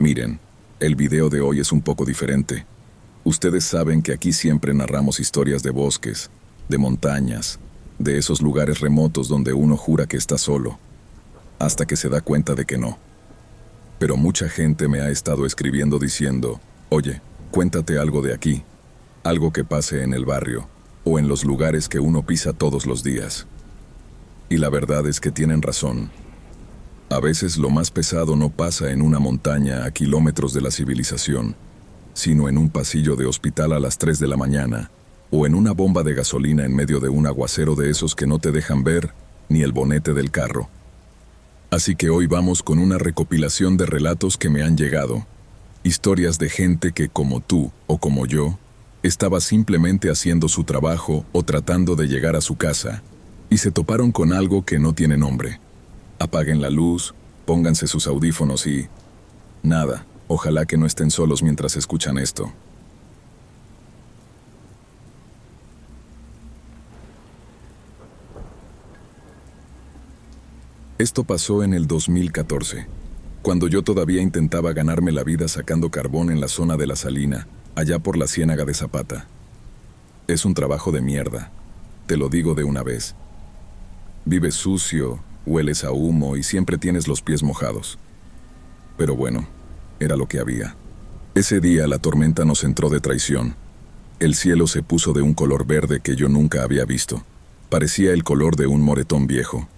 Miren, el video de hoy es un poco diferente. Ustedes saben que aquí siempre narramos historias de bosques, de montañas, de esos lugares remotos donde uno jura que está solo, hasta que se da cuenta de que no. Pero mucha gente me ha estado escribiendo diciendo, oye, cuéntate algo de aquí, algo que pase en el barrio, o en los lugares que uno pisa todos los días. Y la verdad es que tienen razón. A veces lo más pesado no pasa en una montaña a kilómetros de la civilización, sino en un pasillo de hospital a las 3 de la mañana, o en una bomba de gasolina en medio de un aguacero de esos que no te dejan ver ni el bonete del carro. Así que hoy vamos con una recopilación de relatos que me han llegado, historias de gente que, como tú o como yo, estaba simplemente haciendo su trabajo o tratando de llegar a su casa, y se toparon con algo que no tiene nombre. Apaguen la luz, pónganse sus audífonos y... nada, ojalá que no estén solos mientras escuchan esto. Esto pasó en el 2014, cuando yo todavía intentaba ganarme la vida sacando carbón en la zona de la Salina, allá por la Ciénaga de Zapata. Es un trabajo de mierda, te lo digo de una vez. Vives sucio, hueles a humo y siempre tienes los pies mojados. Pero bueno, era lo que había. Ese día la tormenta nos entró de traición. El cielo se puso de un color verde que yo nunca había visto. Parecía el color de un moretón viejo.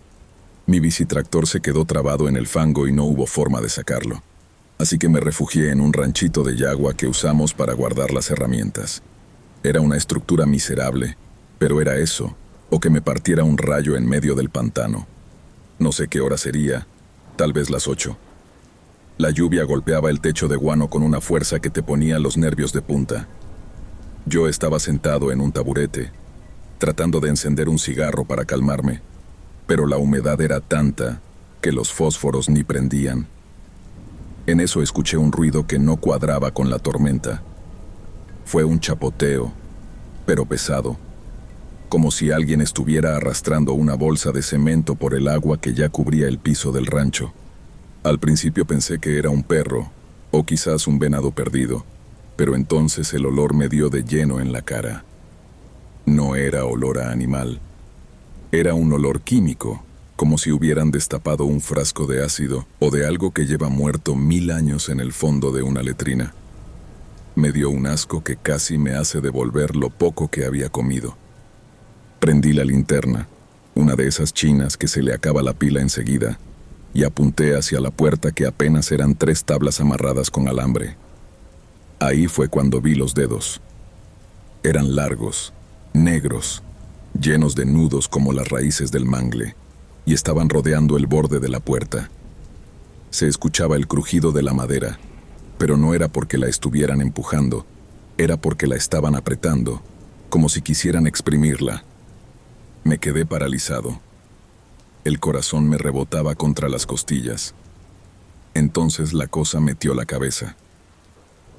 Mi bicitractor se quedó trabado en el fango y no hubo forma de sacarlo. Así que me refugié en un ranchito de yagua que usamos para guardar las herramientas. Era una estructura miserable, pero era eso, o que me partiera un rayo en medio del pantano. No sé qué hora sería, tal vez las 8. La lluvia golpeaba el techo de guano con una fuerza que te ponía los nervios de punta. Yo estaba sentado en un taburete, tratando de encender un cigarro para calmarme, pero la humedad era tanta que los fósforos ni prendían. En eso escuché un ruido que no cuadraba con la tormenta. Fue un chapoteo, pero pesado, como si alguien estuviera arrastrando una bolsa de cemento por el agua que ya cubría el piso del rancho. Al principio pensé que era un perro, o quizás un venado perdido, pero entonces el olor me dio de lleno en la cara. No era olor a animal. Era un olor químico, como si hubieran destapado un frasco de ácido o de algo que lleva muerto 1000 años en el fondo de una letrina. Me dio un asco que casi me hace devolver lo poco que había comido. Prendí la linterna, una de esas chinas que se le acaba la pila enseguida, y apunté hacia la puerta que apenas eran 3 tablas amarradas con alambre. Ahí fue cuando vi los dedos. Eran largos, negros, llenos de nudos como las raíces del mangle, y estaban rodeando el borde de la puerta. Se escuchaba el crujido de la madera, pero no era porque la estuvieran empujando, era porque la estaban apretando, como si quisieran exprimirla. Me quedé paralizado. El corazón me rebotaba contra las costillas. Entonces la cosa metió la cabeza.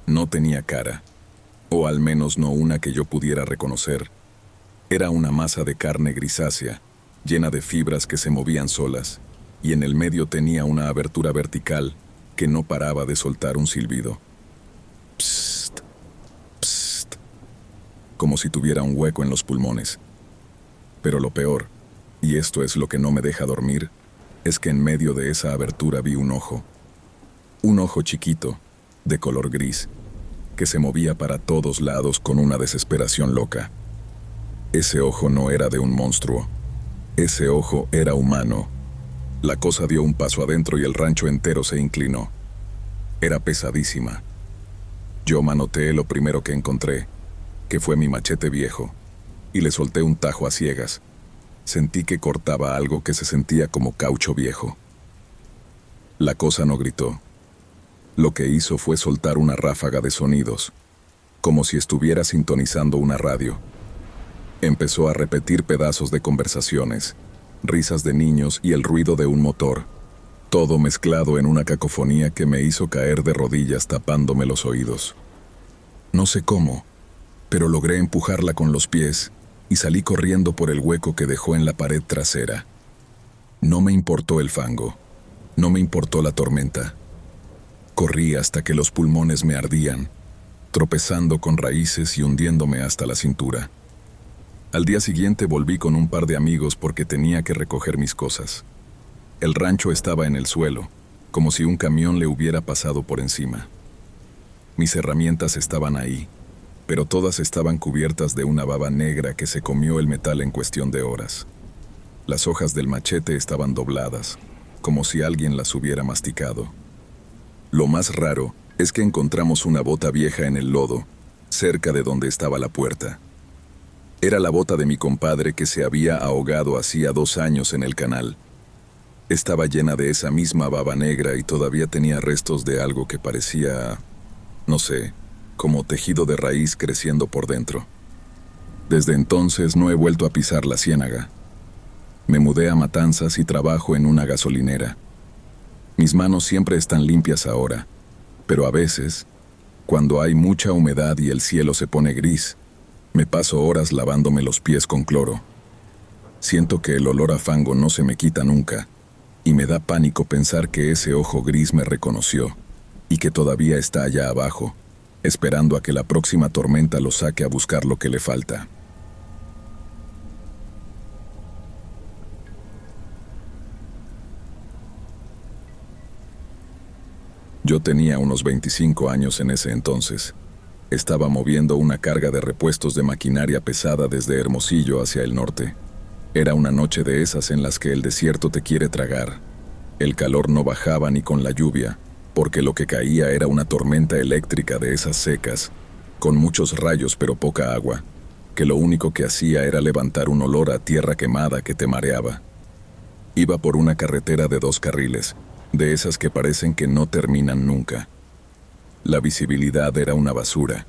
No tenía cara, o al menos no una que yo pudiera reconocer. Era una masa de carne grisácea, llena de fibras que se movían solas, y en el medio tenía una abertura vertical que no paraba de soltar un silbido. Psst, psst, como si tuviera un hueco en los pulmones. Pero lo peor, y esto es lo que no me deja dormir, es que en medio de esa abertura vi un ojo. Un ojo chiquito, de color gris, que se movía para todos lados con una desesperación loca. Ese ojo no era de un monstruo. Ese ojo era humano. La cosa dio un paso adentro y el rancho entero se inclinó. Era pesadísima. Yo manoteé lo primero que encontré, que fue mi machete viejo, y le solté un tajo a ciegas. Sentí que cortaba algo que se sentía como caucho viejo. La cosa no gritó. Lo que hizo fue soltar una ráfaga de sonidos, como si estuviera sintonizando una radio. Empezó a repetir pedazos de conversaciones, risas de niños y el ruido de un motor, todo mezclado en una cacofonía que me hizo caer de rodillas tapándome los oídos. No sé cómo, pero logré empujarla con los pies y salí corriendo por el hueco que dejó en la pared trasera. No me importó el fango, no me importó la tormenta. Corrí hasta que los pulmones me ardían, tropezando con raíces y hundiéndome hasta la cintura. Al día siguiente volví con un par de amigos porque tenía que recoger mis cosas. El rancho estaba en el suelo, como si un camión le hubiera pasado por encima. Mis herramientas estaban ahí, pero todas estaban cubiertas de una baba negra que se comió el metal en cuestión de horas. Las hojas del machete estaban dobladas, como si alguien las hubiera masticado. Lo más raro es que encontramos una bota vieja en el lodo, cerca de donde estaba la puerta. Era la bota de mi compadre que se había ahogado hacía 2 años en el canal. Estaba llena de esa misma baba negra y todavía tenía restos de algo que parecía, no sé, como tejido de raíz creciendo por dentro. Desde entonces no he vuelto a pisar la ciénaga. Me mudé a Matanzas y trabajo en una gasolinera. Mis manos siempre están limpias ahora, pero a veces, cuando hay mucha humedad y el cielo se pone gris, me paso horas lavándome los pies con cloro. Siento que el olor a fango no se me quita nunca, y me da pánico pensar que ese ojo gris me reconoció, y que todavía está allá abajo, esperando a que la próxima tormenta lo saque a buscar lo que le falta. Yo tenía unos 25 años en ese entonces. Estaba moviendo una carga de repuestos de maquinaria pesada desde Hermosillo hacia el norte. Era una noche de esas en las que el desierto te quiere tragar. El calor no bajaba ni con la lluvia, porque lo que caía era una tormenta eléctrica de esas secas, con muchos rayos pero poca agua, que lo único que hacía era levantar un olor a tierra quemada que te mareaba. Iba por una carretera de 2 carriles, de esas que parecen que no terminan nunca. La visibilidad era una basura.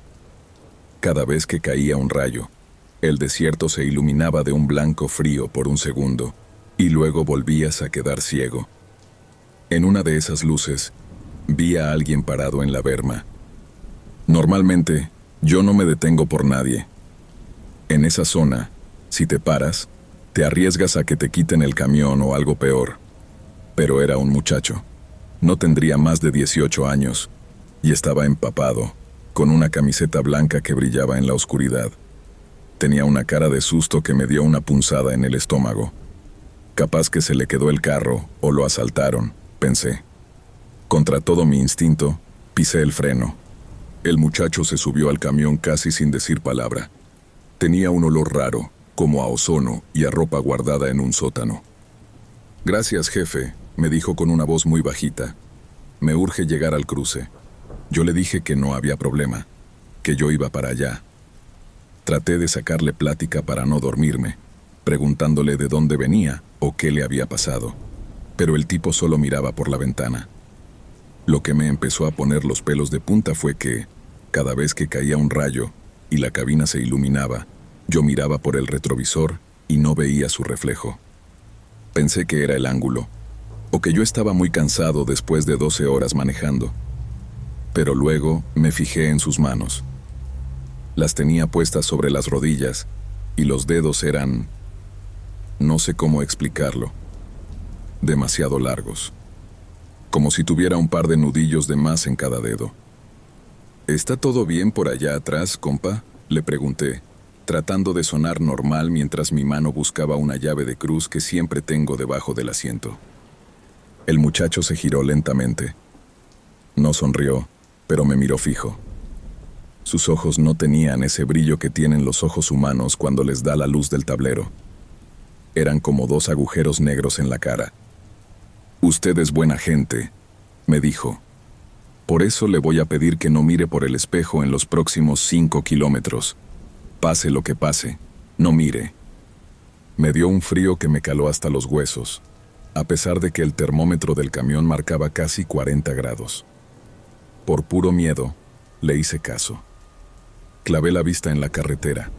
Cada vez que caía un rayo, el desierto se iluminaba de un blanco frío por un segundo, y luego volvías a quedar ciego. En una de esas luces, vi a alguien parado en la berma. Normalmente, yo no me detengo por nadie. En esa zona, si te paras, te arriesgas a que te quiten el camión o algo peor. Pero era un muchacho. No tendría más de 18 años, y estaba empapado, con una camiseta blanca que brillaba en la oscuridad. Tenía una cara de susto que me dio una punzada en el estómago. Capaz que se le quedó el carro o lo asaltaron, pensé. Contra todo mi instinto, pisé el freno. El muchacho se subió al camión casi sin decir palabra. Tenía un olor raro, como a ozono y a ropa guardada en un sótano. «Gracias, jefe», me dijo con una voz muy bajita. «Me urge llegar al cruce». Yo le dije que no había problema, que yo iba para allá. Traté de sacarle plática para no dormirme, preguntándole de dónde venía o qué le había pasado, pero el tipo solo miraba por la ventana. Lo que me empezó a poner los pelos de punta fue que, cada vez que caía un rayo y la cabina se iluminaba, yo miraba por el retrovisor y no veía su reflejo. Pensé que era el ángulo, o que yo estaba muy cansado después de 12 horas manejando. Pero luego me fijé en sus manos. Las tenía puestas sobre las rodillas y los dedos eran, no sé cómo explicarlo, demasiado largos, como si tuviera un par de nudillos de más en cada dedo. ¿Está todo bien por allá atrás, compa?, le pregunté, tratando de sonar normal mientras mi mano buscaba una llave de cruz que siempre tengo debajo del asiento. El muchacho se giró lentamente. No sonrió, pero me miró fijo. Sus ojos no tenían ese brillo que tienen los ojos humanos cuando les da la luz del tablero. Eran como 2 agujeros negros en la cara. «Usted es buena gente», me dijo. «Por eso le voy a pedir que no mire por el espejo en los próximos 5 kilómetros. Pase lo que pase, no mire». Me dio un frío que me caló hasta los huesos, a pesar de que el termómetro del camión marcaba casi 40 grados. Por puro miedo, le hice caso. Clavé la vista en la carretera,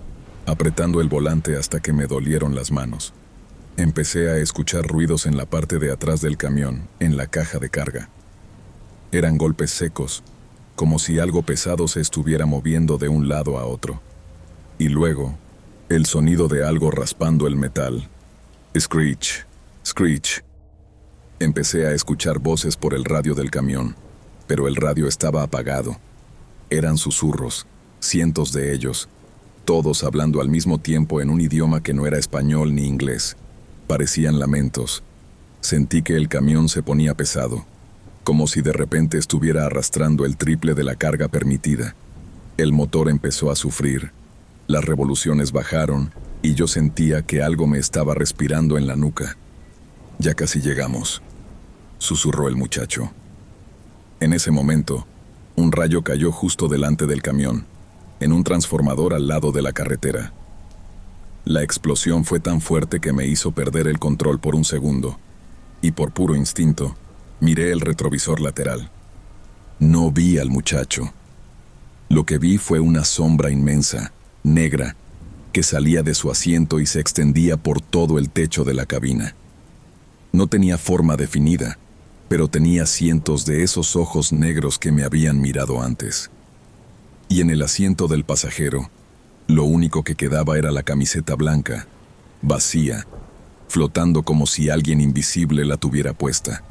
apretando el volante hasta que me dolieron las manos. Empecé a escuchar ruidos en la parte de atrás del camión, en la caja de carga. Eran golpes secos, como si algo pesado se estuviera moviendo de un lado a otro. Y luego, el sonido de algo raspando el metal. Screech, screech. Empecé a escuchar voces por el radio del camión. pero el radio estaba apagado. Eran susurros, cientos de ellos, todos hablando al mismo tiempo en un idioma que no era español ni inglés. Parecían lamentos. Sentí que el camión se ponía pesado, como si de repente estuviera arrastrando el triple de la carga permitida. El motor empezó a sufrir, las revoluciones bajaron y yo sentía que algo me estaba respirando en la nuca. «Ya casi llegamos», susurró el muchacho. En ese momento, un rayo cayó justo delante del camión, en un transformador al lado de la carretera. La explosión fue tan fuerte que me hizo perder el control por un segundo, y por puro instinto, miré el retrovisor lateral. No vi al muchacho. Lo que vi fue una sombra inmensa, negra, que salía de su asiento y se extendía por todo el techo de la cabina. No tenía forma definida, pero tenía cientos de esos ojos negros que me habían mirado antes. Y en el asiento del pasajero, lo único que quedaba era la camiseta blanca, vacía, flotando como si alguien invisible la tuviera puesta.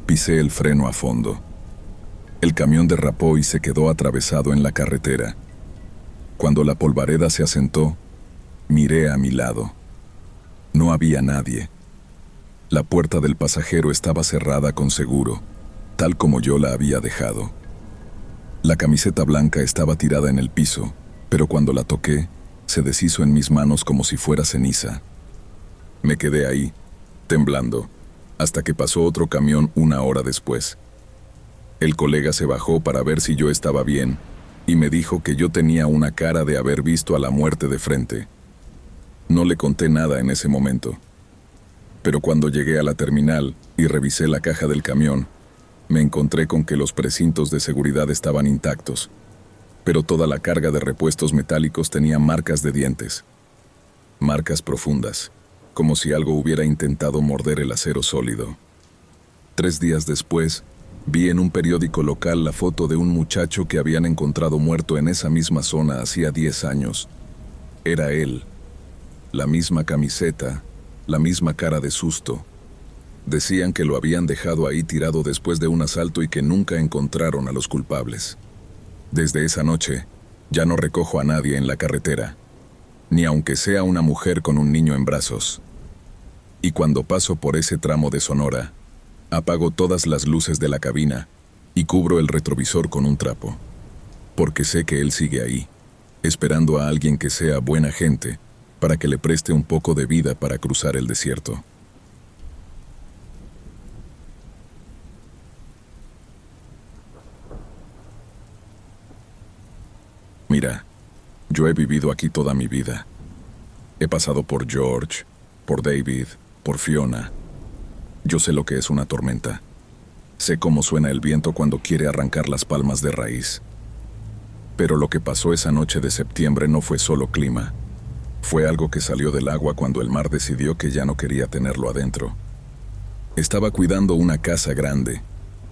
Pisé el freno a fondo. El camión derrapó y se quedó atravesado en la carretera. Cuando la polvareda se asentó, miré a mi lado. No había nadie. La puerta del pasajero estaba cerrada con seguro, tal como yo la había dejado. La camiseta blanca estaba tirada en el piso, pero cuando la toqué, se deshizo en mis manos como si fuera ceniza. Me quedé ahí, temblando, hasta que pasó otro camión una hora después. El colega se bajó para ver si yo estaba bien y me dijo que yo tenía una cara de haber visto a la muerte de frente. No le conté nada en ese momento. Pero cuando llegué a la terminal y revisé la caja del camión, me encontré con que los precintos de seguridad estaban intactos, pero toda la carga de repuestos metálicos tenía marcas de dientes. Marcas profundas, como si algo hubiera intentado morder el acero sólido. 3 días después, vi en un periódico local la foto de un muchacho que habían encontrado muerto en esa misma zona hacía 10 años. Era él. La misma camiseta, la misma cara de susto. Decían que lo habían dejado ahí tirado después de un asalto y que nunca encontraron a los culpables. Desde esa noche, ya no recojo a nadie en la carretera, ni aunque sea una mujer con un niño en brazos. Y cuando paso por ese tramo de Sonora, apago todas las luces de la cabina y cubro el retrovisor con un trapo, porque sé que él sigue ahí, esperando a alguien que sea buena gente para que le preste un poco de vida para cruzar el desierto. Mira, yo he vivido aquí toda mi vida. He pasado por George, por David, por Fiona. Yo sé lo que es una tormenta. Sé cómo suena el viento cuando quiere arrancar las palmas de raíz. Pero lo que pasó esa noche de septiembre no fue solo clima. Fue algo que salió del agua cuando el mar decidió que ya no quería tenerlo adentro. Estaba cuidando una casa grande,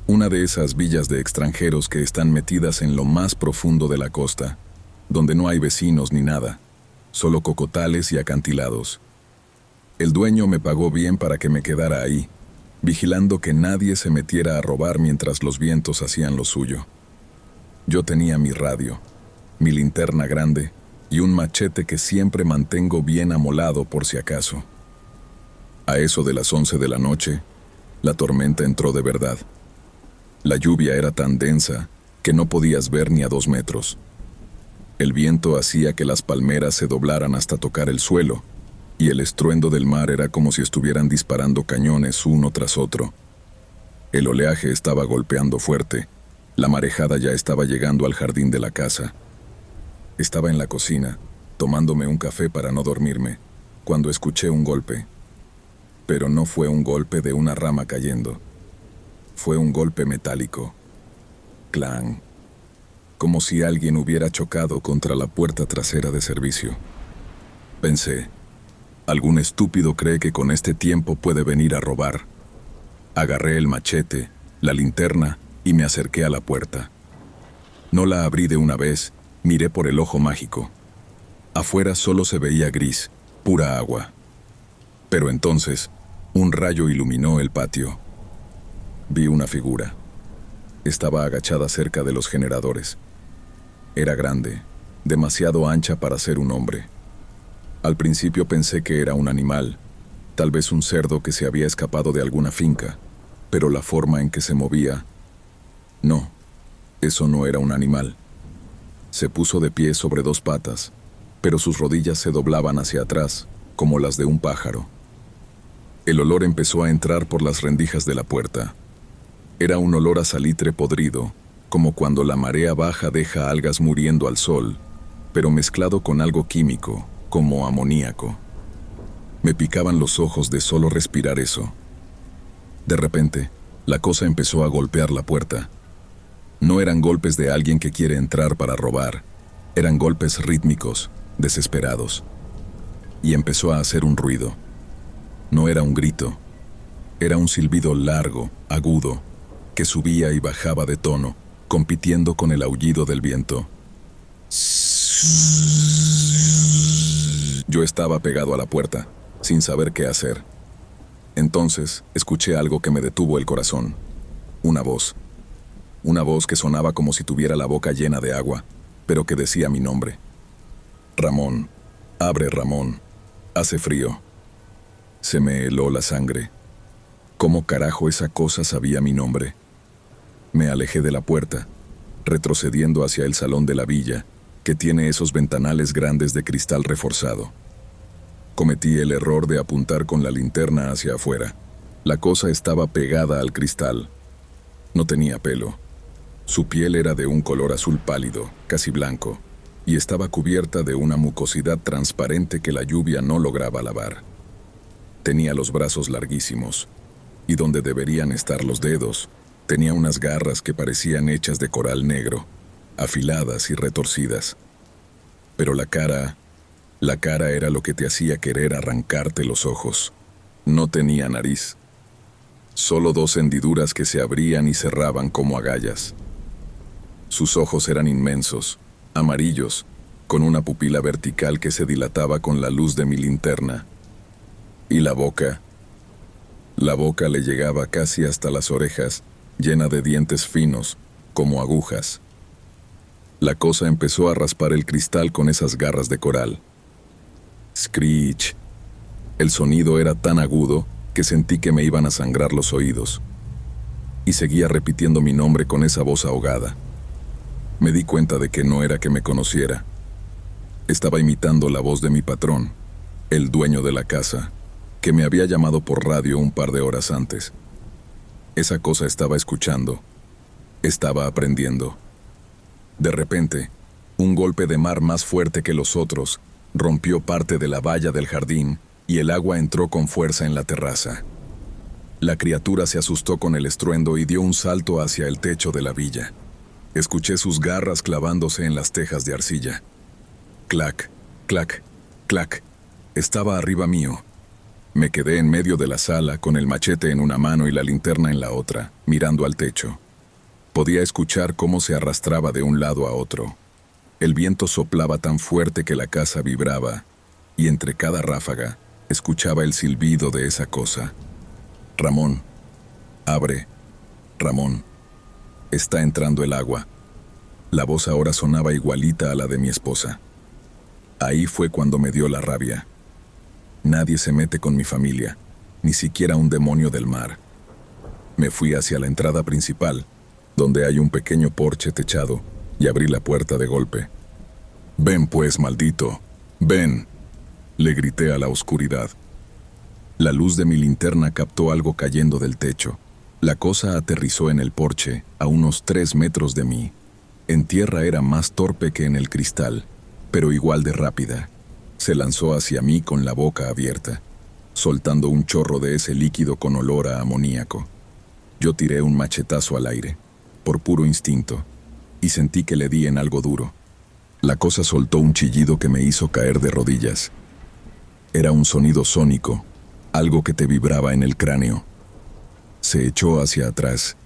una de esas villas de extranjeros que están metidas en lo más profundo de la costa, donde no hay vecinos ni nada, solo cocotales y acantilados. El dueño me pagó bien para que me quedara ahí, vigilando que nadie se metiera a robar mientras los vientos hacían lo suyo. Yo tenía mi radio, mi linterna grande y un machete que siempre mantengo bien amolado por si acaso. A eso de las 11 de la noche, la tormenta entró de verdad. La lluvia era tan densa que no podías ver ni a 2 metros. El viento hacía que las palmeras se doblaran hasta tocar el suelo, y el estruendo del mar era como si estuvieran disparando cañones uno tras otro. El oleaje estaba golpeando fuerte. La marejada ya estaba llegando al jardín de la casa. Estaba en la cocina, tomándome un café para no dormirme, cuando escuché un golpe. Pero no fue un golpe de una rama cayendo. Fue un golpe metálico. Clang. Como si alguien hubiera chocado contra la puerta trasera de servicio. Pensé, algún estúpido cree que con este tiempo puede venir a robar. Agarré el machete, la linterna y me acerqué a la puerta. No la abrí de una vez, miré por el ojo mágico. Afuera solo se veía gris, pura agua. Pero entonces, un rayo iluminó el patio. Vi una figura. Estaba agachada cerca de los generadores. Era grande, demasiado ancha para ser un hombre. Al principio pensé que era un animal, tal vez un cerdo que se había escapado de alguna finca, pero la forma en que se movía... No, eso no era un animal. Se puso de pie sobre dos patas, pero sus rodillas se doblaban hacia atrás, como las de un pájaro. El olor empezó a entrar por las rendijas de la puerta. Era un olor a salitre podrido, como cuando la marea baja deja algas muriendo al sol, pero mezclado con algo químico, como amoníaco. Me picaban los ojos de solo respirar eso. De repente, la cosa empezó a golpear la puerta. No eran golpes de alguien que quiere entrar para robar, eran golpes rítmicos, desesperados. Y empezó a hacer un ruido. No era un grito, era un silbido largo, agudo, que subía y bajaba de tono, compitiendo con el aullido del viento. Yo estaba pegado a la puerta, sin saber qué hacer. Entonces, escuché algo que me detuvo el corazón. Una voz. Una voz que sonaba como si tuviera la boca llena de agua, pero que decía mi nombre. Ramón, abre, Ramón. Hace frío. Se me heló la sangre. ¿Cómo carajo esa cosa sabía mi nombre? Me alejé de la puerta, retrocediendo hacia el salón de la villa, que tiene esos ventanales grandes de cristal reforzado. Cometí el error de apuntar con la linterna hacia afuera. La cosa estaba pegada al cristal. No tenía pelo. Su piel era de un color azul pálido, casi blanco, y estaba cubierta de una mucosidad transparente que la lluvia no lograba lavar. Tenía los brazos larguísimos, y donde deberían estar los dedos, tenía unas garras que parecían hechas de coral negro, afiladas y retorcidas. Pero la cara era lo que te hacía querer arrancarte los ojos. No tenía nariz. Solo dos hendiduras que se abrían y cerraban como agallas. Sus ojos eran inmensos, amarillos, con una pupila vertical que se dilataba con la luz de mi linterna. Y la boca le llegaba casi hasta las orejas, llena de dientes finos, como agujas. La cosa empezó a raspar el cristal con esas garras de coral. Screech. El sonido era tan agudo que sentí que me iban a sangrar los oídos. Y seguía repitiendo mi nombre con esa voz ahogada. Me di cuenta de que no era que me conociera. Estaba imitando la voz de mi patrón, el dueño de la casa, que me había llamado por radio un par de horas antes. Esa cosa estaba escuchando, estaba aprendiendo. De repente, un golpe de mar más fuerte que los otros rompió parte de la valla del jardín y el agua entró con fuerza en la terraza. La criatura se asustó con el estruendo y dio un salto hacia el techo de la villa. Escuché sus garras clavándose en las tejas de arcilla. Clac, clac, clac. Estaba arriba mío. Me quedé en medio de la sala con el machete en una mano y la linterna en la otra, mirando al techo. Podía escuchar cómo se arrastraba de un lado a otro. El viento soplaba tan fuerte que la casa vibraba, y entre cada ráfaga escuchaba el silbido de esa cosa. Ramón, abre, Ramón. Está entrando el agua. La voz ahora sonaba igualita a la de mi esposa. Ahí fue cuando me dio la rabia. Nadie se mete con mi familia, ni siquiera un demonio del mar. Me fui hacia la entrada principal, donde hay un pequeño porche techado, y abrí la puerta de golpe. «Ven pues, maldito, ven», le grité a la oscuridad. La luz de mi linterna captó algo cayendo del techo. La cosa aterrizó en el porche, a unos 3 metros de mí. En tierra era más torpe que en el cristal, pero igual de rápida. Se lanzó hacia mí con la boca abierta, soltando un chorro de ese líquido con olor a amoníaco. Yo tiré un machetazo al aire, por puro instinto, y sentí que le di en algo duro. La cosa soltó un chillido que me hizo caer de rodillas. Era un sonido sónico, algo que te vibraba en el cráneo. Se echó hacia atrás,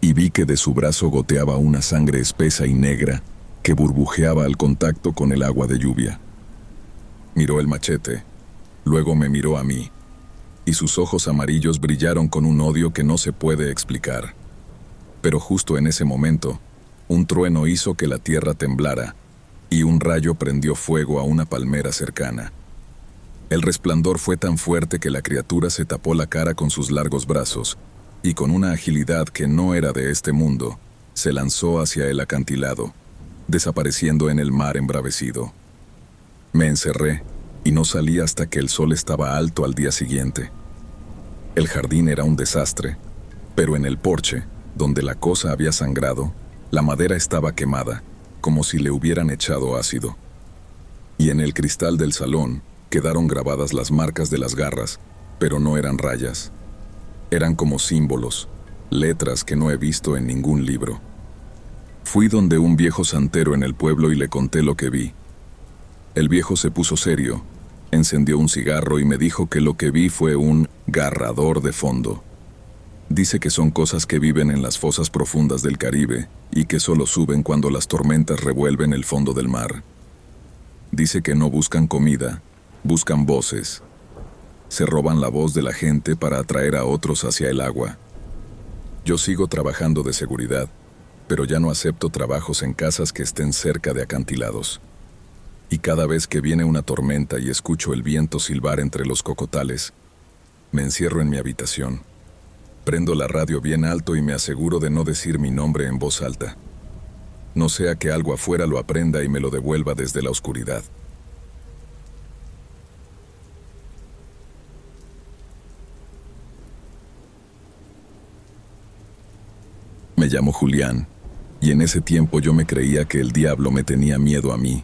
y vi que de su brazo goteaba una sangre espesa y negra que burbujeaba al contacto con el agua de lluvia. Miró el machete, luego me miró a mí, y sus ojos amarillos brillaron con un odio que no se puede explicar. Pero justo en ese momento, un trueno hizo que la tierra temblara y un rayo prendió fuego a una palmera cercana. El resplandor fue tan fuerte que la criatura se tapó la cara con sus largos brazos y con una agilidad que no era de este mundo, se lanzó hacia el acantilado, desapareciendo en el mar embravecido. Me encerré y no salí hasta que el sol estaba alto al día siguiente. El jardín era un desastre, pero en el porche, donde la cosa había sangrado, la madera estaba quemada, como si le hubieran echado ácido. Y en el cristal del salón quedaron grabadas las marcas de las garras, pero no eran rayas. Eran como símbolos, letras que no he visto en ningún libro. Fui donde un viejo santero en el pueblo y le conté lo que vi. El viejo se puso serio, encendió un cigarro y me dijo que lo que vi fue un garrador de fondo. Dice que son cosas que viven en las fosas profundas del Caribe y que solo suben cuando las tormentas revuelven el fondo del mar. Dice que no buscan comida, buscan voces. Se roban la voz de la gente para atraer a otros hacia el agua. Yo sigo trabajando de seguridad, pero ya no acepto trabajos en casas que estén cerca de acantilados. Y cada vez que viene una tormenta y escucho el viento silbar entre los cocotales, me encierro en mi habitación. Prendo la radio bien alto y me aseguro de no decir mi nombre en voz alta. No sea que algo afuera lo aprenda y me lo devuelva desde la oscuridad. Me llamo Julián, y en ese tiempo yo me creía que el diablo me tenía miedo a mí.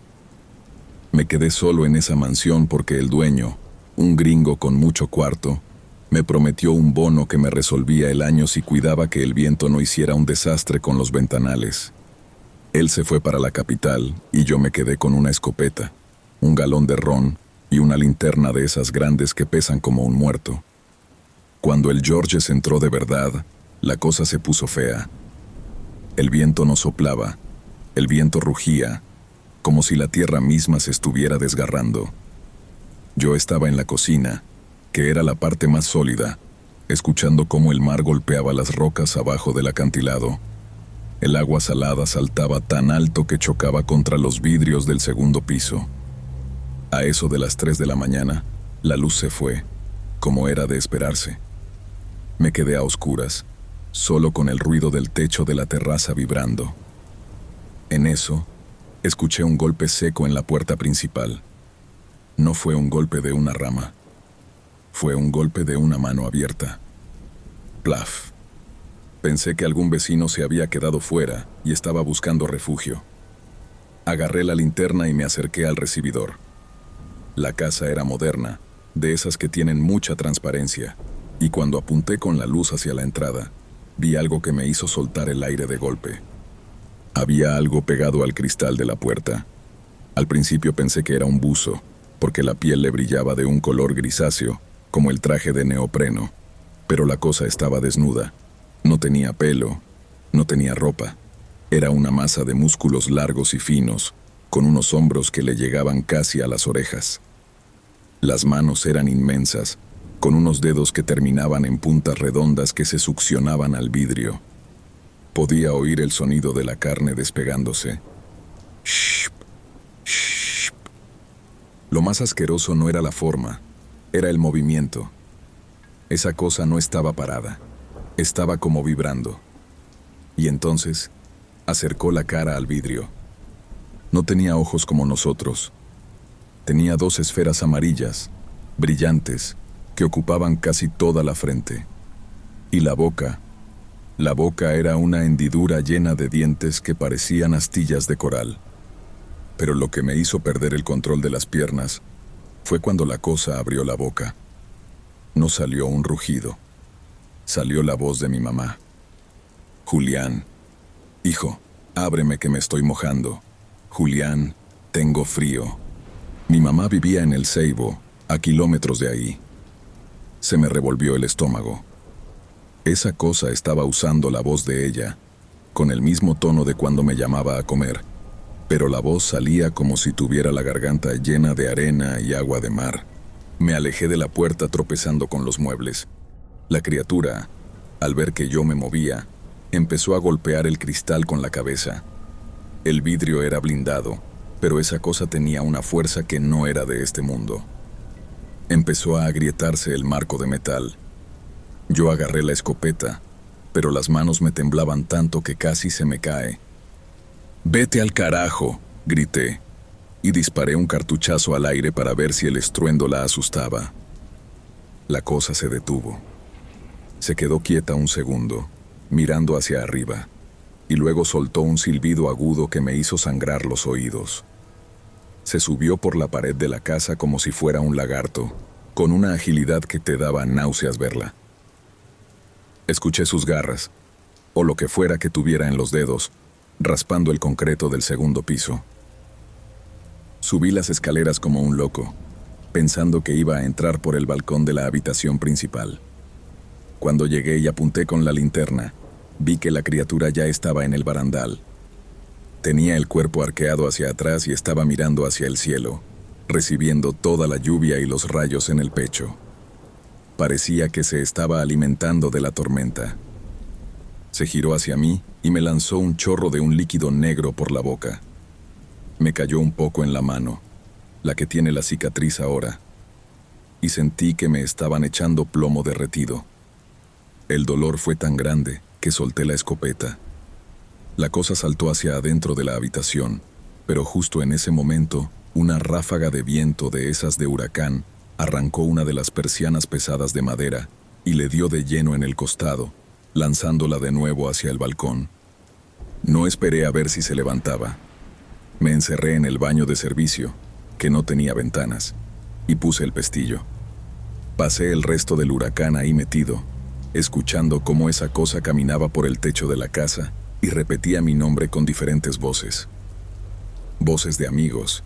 Me quedé solo en esa mansión porque el dueño, un gringo con mucho cuarto, me prometió un bono que me resolvía el año si cuidaba que el viento no hiciera un desastre con los ventanales. Él se fue para la capital y yo me quedé con una escopeta, un galón de ron y una linterna de esas grandes que pesan como un muerto. Cuando el Georges entró de verdad, la cosa se puso fea. El viento no soplaba, el viento rugía, como si la tierra misma se estuviera desgarrando. Yo estaba en la cocina, que era la parte más sólida, escuchando cómo el mar golpeaba las rocas abajo del acantilado. El agua salada saltaba tan alto que chocaba contra los vidrios del segundo piso. A eso de las 3 de la mañana, la luz se fue, como era de esperarse. Me quedé a oscuras, solo con el ruido del techo de la terraza vibrando. En eso, escuché un golpe seco en la puerta principal. No fue un golpe de una rama. Fue un golpe de una mano abierta. Plaf. Pensé que algún vecino se había quedado fuera y estaba buscando refugio. Agarré la linterna y me acerqué al recibidor. La casa era moderna, de esas que tienen mucha transparencia, y cuando apunté con la luz hacia la entrada, vi algo que me hizo soltar el aire de golpe. Había algo pegado al cristal de la puerta. Al principio pensé que era un buzo, porque la piel le brillaba de un color grisáceo, como el traje de neopreno, pero la cosa estaba desnuda. No tenía pelo, no tenía ropa. Era una masa de músculos largos y finos, con unos hombros que le llegaban casi a las orejas. Las manos eran inmensas, con unos dedos que terminaban en puntas redondas que se succionaban al vidrio. Podía oír el sonido de la carne despegándose. Shhh, shhh. Lo más asqueroso no era la forma, era el movimiento. Esa cosa no estaba parada, estaba como vibrando. Y entonces, acercó la cara al vidrio. No tenía ojos como nosotros. Tenía 2 esferas amarillas, brillantes, que ocupaban casi toda la frente. Y la boca era una hendidura llena de dientes que parecían astillas de coral. Pero lo que me hizo perder el control de las piernas fue cuando la cosa abrió la boca. No salió un rugido. Salió la voz de mi mamá. Julián, hijo, ábreme que me estoy mojando. Julián, tengo frío. Mi mamá vivía en el Ceibo, a kilómetros de ahí. Se me revolvió el estómago. Esa cosa estaba usando la voz de ella, con el mismo tono de cuando me llamaba a comer, pero la voz salía como si tuviera la garganta llena de arena y agua de mar. Me alejé de la puerta tropezando con los muebles. La criatura, al ver que yo me movía, Empezó a golpear el cristal con la cabeza. El vidrio era blindado, pero esa cosa tenía una fuerza que no era de este mundo. Empezó a agrietarse el marco de metal. Yo agarré la escopeta, pero las manos me temblaban tanto que casi se me cae. «¡Vete al carajo!», grité, y disparé un cartuchazo al aire para ver si el estruendo la asustaba. La cosa se detuvo. Se quedó quieta un segundo, mirando hacia arriba, y luego soltó un silbido agudo que me hizo sangrar los oídos. Se subió por la pared de la casa como si fuera un lagarto, con una agilidad que te daba náuseas verla. Escuché sus garras, o lo que fuera que tuviera en los dedos, raspando el concreto del segundo piso. Subí las escaleras como un loco, pensando que iba a entrar por el balcón de la habitación principal. Cuando llegué y apunté con la linterna, vi que la criatura ya estaba en el barandal. Tenía el cuerpo arqueado hacia atrás y estaba mirando hacia el cielo, recibiendo toda la lluvia y los rayos en el pecho. Parecía que se estaba alimentando de la tormenta. Se giró hacia mí y me lanzó un chorro de un líquido negro por la boca. Me cayó un poco en la mano, la que tiene la cicatriz ahora, y sentí que me estaban echando plomo derretido. El dolor fue tan grande que solté la escopeta. La cosa saltó hacia adentro de la habitación, pero justo en ese momento, una ráfaga de viento de esas de huracán arrancó una de las persianas pesadas de madera y le dio de lleno en el costado, lanzándola de nuevo hacia el balcón. No esperé a ver si se levantaba. Me encerré en el baño de servicio, que no tenía ventanas, y puse el pestillo. Pasé el resto del huracán ahí metido, escuchando cómo esa cosa caminaba por el techo de la casa y repetía mi nombre con diferentes voces. Voces de amigos,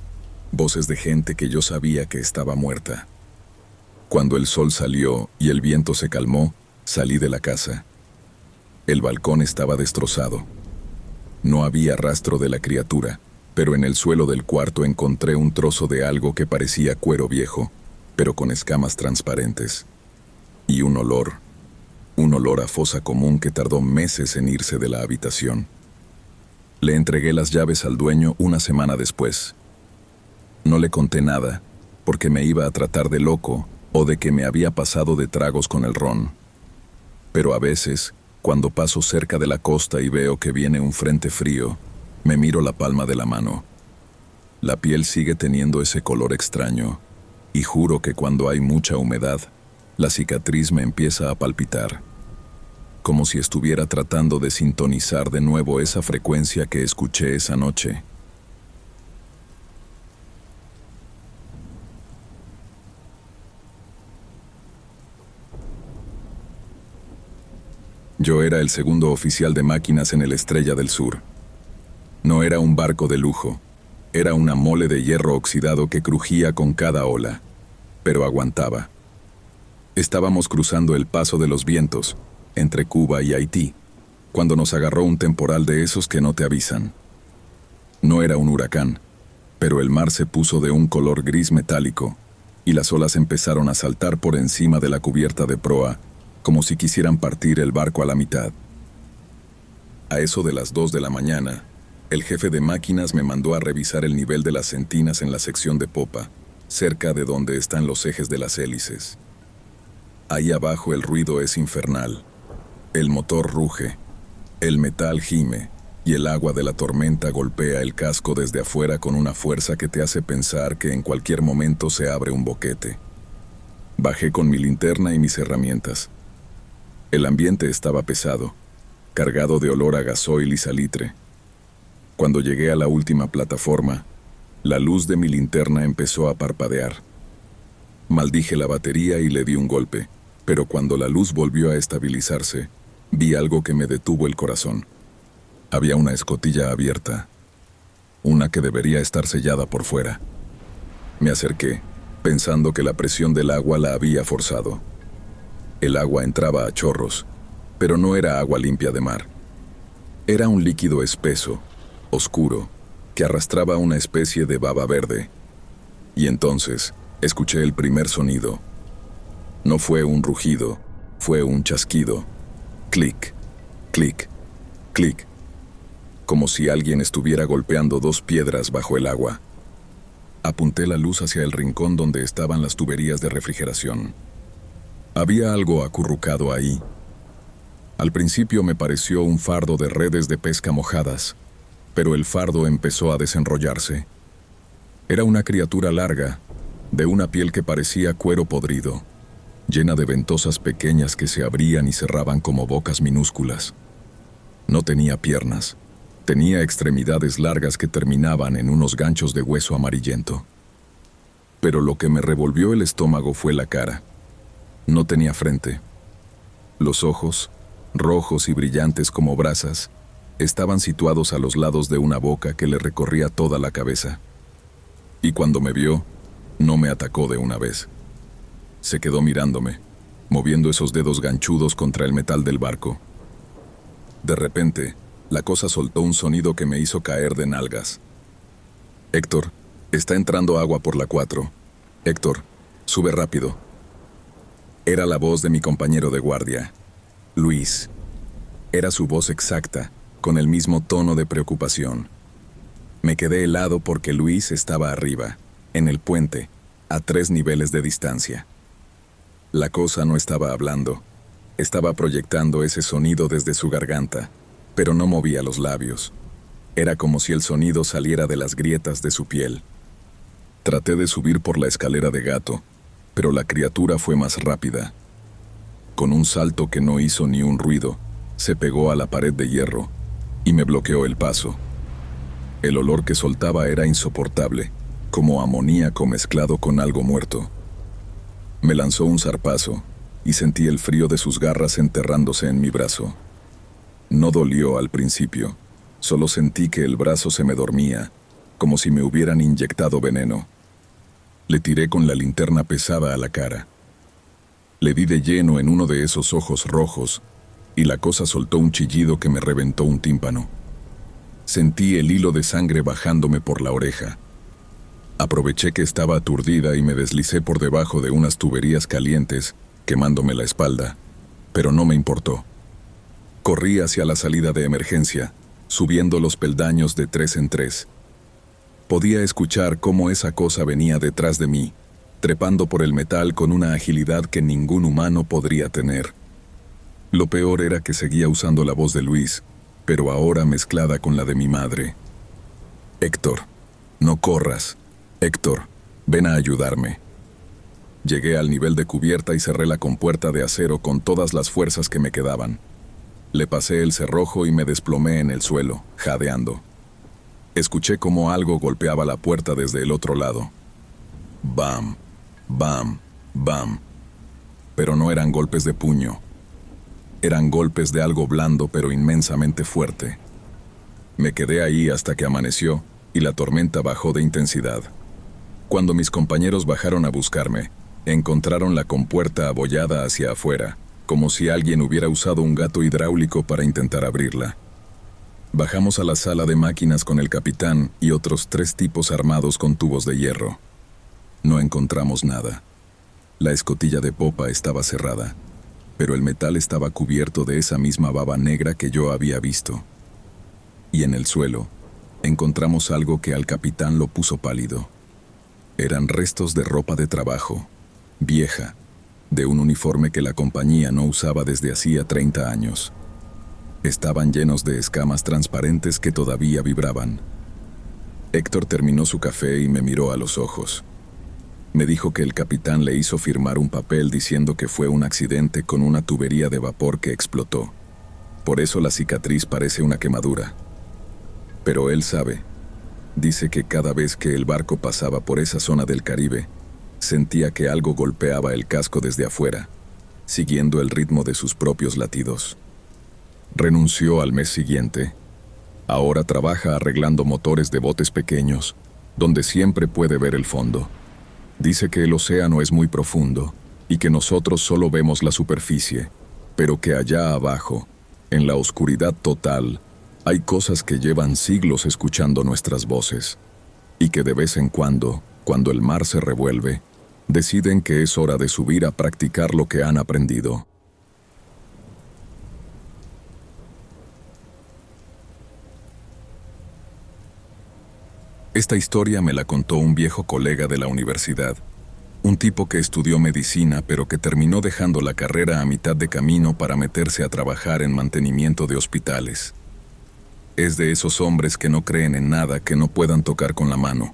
voces de gente que yo sabía que estaba muerta. Cuando el sol salió y el viento se calmó, salí de la casa. El balcón estaba destrozado. No había rastro de la criatura, pero en el suelo del cuarto encontré un trozo de algo que parecía cuero viejo, pero con escamas transparentes. Y un olor a fosa común que tardó meses en irse de la habitación. Le entregué las llaves al dueño una semana después. No le conté nada, porque me iba a tratar de loco o de que me había pasado de tragos con el ron. Pero a veces, cuando paso cerca de la costa y veo que viene un frente frío, me miro la palma de la mano. La piel sigue teniendo ese color extraño, y juro que cuando hay mucha humedad, la cicatriz me empieza a palpitar, como si estuviera tratando de sintonizar de nuevo esa frecuencia que escuché esa noche. Yo era el segundo oficial de máquinas en el Estrella del Sur. No era un barco de lujo, era una mole de hierro oxidado que crujía con cada ola, pero aguantaba. Estábamos cruzando el paso de los vientos, entre Cuba y Haití, cuando nos agarró un temporal de esos que no te avisan. No era un huracán, pero el mar se puso de un color gris metálico, y las olas empezaron a saltar por encima de la cubierta de proa, como si quisieran partir el barco a la mitad. A eso de las 2 de la mañana, el jefe de máquinas me mandó a revisar el nivel de las sentinas en la sección de popa, cerca de donde están los ejes de las hélices. Ahí abajo el ruido es infernal. El motor ruge, el metal gime, y el agua de la tormenta golpea el casco desde afuera con una fuerza que te hace pensar que en cualquier momento se abre un boquete. Bajé con mi linterna y mis herramientas. El ambiente estaba pesado, cargado de olor a gasoil y salitre. Cuando llegué a la última plataforma, la luz de mi linterna empezó a parpadear. Maldije la batería y le di un golpe, pero cuando la luz volvió a estabilizarse, vi algo que me detuvo el corazón. Había una escotilla abierta, una que debería estar sellada por fuera. Me acerqué, pensando que la presión del agua la había forzado. El agua entraba a chorros, pero no era agua limpia de mar. Era un líquido espeso, oscuro, que arrastraba una especie de baba verde. Y entonces escuché el primer sonido. No fue un rugido, fue un chasquido. Clic, clic, Clic. Como si alguien estuviera golpeando dos piedras bajo el agua. Apunté la luz hacia el rincón donde estaban las tuberías de refrigeración. Había algo acurrucado ahí. Al principio me pareció un fardo de redes de pesca mojadas, pero el fardo empezó a desenrollarse. Era una criatura larga, de una piel que parecía cuero podrido, llena de ventosas pequeñas que se abrían y cerraban como bocas minúsculas. No tenía piernas, tenía extremidades largas que terminaban en unos ganchos de hueso amarillento. Pero lo que me revolvió el estómago fue la cara. No tenía frente. Los ojos, rojos y brillantes como brasas, estaban situados a los lados de una boca que le recorría toda la cabeza. Y cuando me vio, no me atacó de una vez. Se quedó mirándome, moviendo esos dedos ganchudos contra el metal del barco. De repente, la cosa soltó un sonido que me hizo caer de nalgas. «Héctor, está entrando agua por la 4. Héctor, sube rápido». Era la voz de mi compañero de guardia, Luis. Era su voz exacta, con el mismo tono de preocupación. Me quedé helado porque Luis estaba arriba, en el puente, a 3 niveles de distancia. La cosa no estaba hablando. Estaba proyectando ese sonido desde su garganta, pero no movía los labios. Era como si el sonido saliera de las grietas de su piel. Traté de subir por la escalera de gato, pero la criatura fue más rápida. Con un salto que no hizo ni un ruido, se pegó a la pared de hierro y me bloqueó el paso. El olor que soltaba era insoportable, como amoníaco mezclado con algo muerto. Me lanzó un zarpazo y sentí el frío de sus garras enterrándose en mi brazo. No dolió al principio, solo sentí que el brazo se me dormía, como si me hubieran inyectado veneno. Le tiré con la linterna pesada a la cara. Le di de lleno en uno de esos ojos rojos y la cosa soltó un chillido que me reventó un tímpano. Sentí el hilo de sangre bajándome por la oreja. Aproveché que estaba aturdida y me deslicé por debajo de unas tuberías calientes, quemándome la espalda, pero no me importó. Corrí hacia la salida de emergencia, subiendo los peldaños de 3 en 3. Podía escuchar cómo esa cosa venía detrás de mí, trepando por el metal con una agilidad que ningún humano podría tener. Lo peor era que seguía usando la voz de Luis, pero ahora mezclada con la de mi madre. «Héctor, no corras. Héctor, ven a ayudarme». Llegué al nivel de cubierta y cerré la compuerta de acero con todas las fuerzas que me quedaban. Le pasé el cerrojo y me desplomé en el suelo, jadeando. Escuché cómo algo golpeaba la puerta desde el otro lado. Bam, bam, bam. Pero no eran golpes de puño. Eran golpes de algo blando pero inmensamente fuerte. Me quedé ahí hasta que amaneció y la tormenta bajó de intensidad. Cuando mis compañeros bajaron a buscarme, encontraron la compuerta abollada hacia afuera, como si alguien hubiera usado un gato hidráulico para intentar abrirla. Bajamos a la sala de máquinas con el capitán y otros 3 tipos armados con tubos de hierro. No encontramos nada. La escotilla de popa estaba cerrada, pero el metal estaba cubierto de esa misma baba negra que yo había visto. Y en el suelo, encontramos algo que al capitán lo puso pálido. Eran restos de ropa de trabajo, vieja, de un uniforme que la compañía no usaba desde hacía 30 años. Estaban llenos de escamas transparentes que todavía vibraban. Héctor terminó su café y me miró a los ojos. Me dijo que el capitán le hizo firmar un papel diciendo que fue un accidente con una tubería de vapor que explotó. Por eso la cicatriz parece una quemadura. Pero él sabe. Dice que cada vez que el barco pasaba por esa zona del Caribe, sentía que algo golpeaba el casco desde afuera, siguiendo el ritmo de sus propios latidos. Renunció al mes siguiente. Ahora trabaja arreglando motores de botes pequeños, donde siempre puede ver el fondo. Dice que el océano es muy profundo y que nosotros solo vemos la superficie, pero que allá abajo, en la oscuridad total, hay cosas que llevan siglos escuchando nuestras voces, y que de vez en cuando el mar se revuelve, deciden que es hora de subir a practicar lo que han aprendido. Esta historia me la contó un viejo colega de la universidad, un tipo que estudió medicina pero que terminó dejando la carrera a mitad de camino para meterse a trabajar en mantenimiento de hospitales. Es de esos hombres que no creen en nada que no puedan tocar con la mano,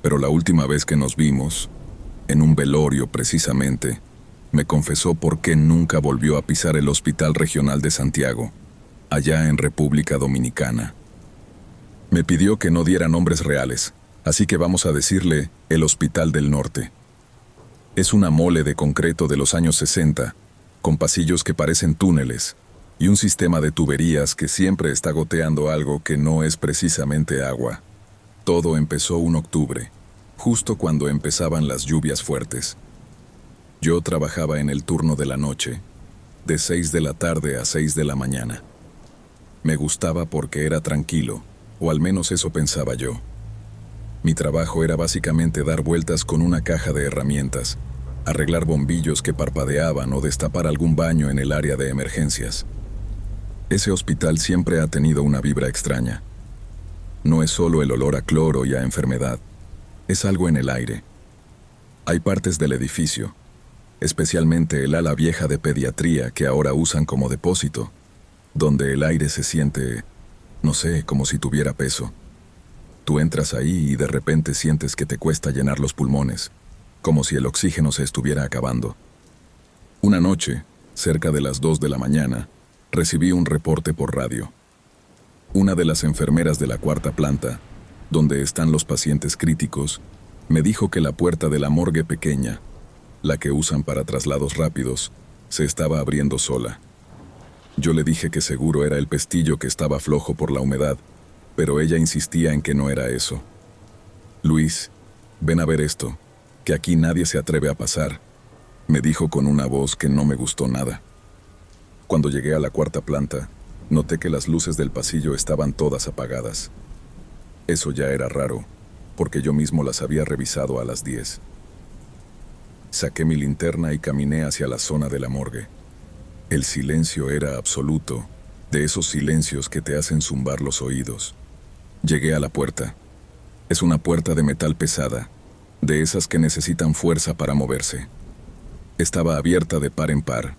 pero la última vez que nos vimos, en un velorio precisamente, me confesó por qué nunca volvió a pisar el Hospital Regional de Santiago, allá en República Dominicana. Me pidió que no diera nombres reales, así que vamos a decirle el Hospital del Norte. Es una mole de concreto de los años 60, con pasillos que parecen túneles, y un sistema de tuberías que siempre está goteando algo que no es precisamente agua. Todo empezó un octubre, justo cuando empezaban las lluvias fuertes. Yo trabajaba en el turno de la noche, de 6 de la tarde a 6 de la mañana. Me gustaba porque era tranquilo, o al menos eso pensaba yo. Mi trabajo era básicamente dar vueltas con una caja de herramientas, arreglar bombillos que parpadeaban o destapar algún baño en el área de emergencias. Ese hospital siempre ha tenido una vibra extraña. No es solo el olor a cloro y a enfermedad, es algo en el aire. Hay partes del edificio, especialmente el ala vieja de pediatría que ahora usan como depósito, donde el aire se siente, no sé, como si tuviera peso. Tú entras ahí y de repente sientes que te cuesta llenar los pulmones, como si el oxígeno se estuviera acabando. Una noche, cerca de las 2 de la mañana, recibí un reporte por radio. Una de las enfermeras de la 4ª planta, donde están los pacientes críticos, me dijo que la puerta de la morgue pequeña, la que usan para traslados rápidos, se estaba abriendo sola. Yo le dije que seguro era el pestillo que estaba flojo por la humedad, pero ella insistía en que no era eso. Luis, ven a ver esto, que aquí nadie se atreve a pasar, me dijo con una voz que no me gustó nada. Cuando llegué a la 4ª planta, noté que las luces del pasillo estaban todas apagadas. Eso ya era raro, porque yo mismo las había revisado a las 10. Saqué mi linterna y caminé hacia la zona de la morgue. El silencio era absoluto, de esos silencios que te hacen zumbar los oídos. Llegué a la puerta. Es una puerta de metal pesada, de esas que necesitan fuerza para moverse. Estaba abierta de par en par.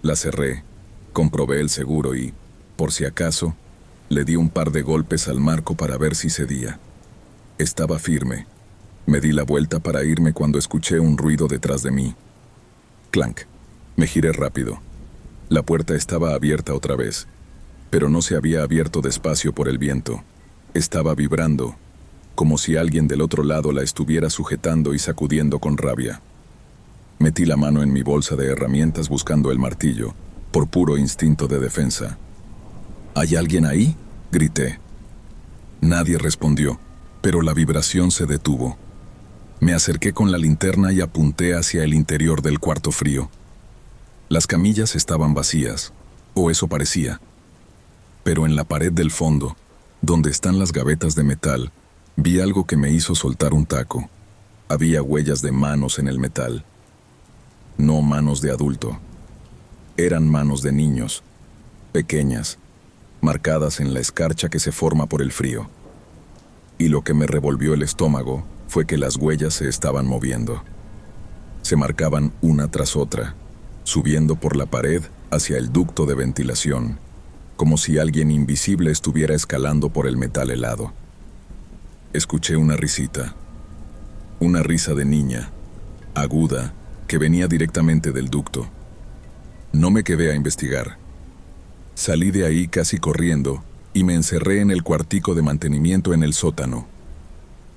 La cerré, comprobé el seguro y, por si acaso, le di un par de golpes al marco para ver si cedía. Estaba firme. Me di la vuelta para irme cuando escuché un ruido detrás de mí. Clank. Me giré rápido. La puerta estaba abierta otra vez, pero no se había abierto despacio por el viento. Estaba vibrando, como si alguien del otro lado la estuviera sujetando y sacudiendo con rabia. Metí la mano en mi bolsa de herramientas buscando el martillo, por puro instinto de defensa. ¿Hay alguien ahí?, grité. Nadie respondió, pero la vibración se detuvo. Me acerqué con la linterna y apunté hacia el interior del cuarto frío. Las camillas estaban vacías, o eso parecía. Pero en la pared del fondo, donde están las gavetas de metal, vi algo que me hizo soltar un taco. Había huellas de manos en el metal. No manos de adulto. Eran manos de niños, pequeñas, marcadas en la escarcha que se forma por el frío. Y lo que me revolvió el estómago fue que las huellas se estaban moviendo. Se marcaban una tras otra, subiendo por la pared hacia el ducto de ventilación, como si alguien invisible estuviera escalando por el metal helado. Escuché una risita, una risa de niña, aguda, que venía directamente del ducto. No me quedé a investigar. Salí de ahí casi corriendo y me encerré en el cuartico de mantenimiento en el sótano.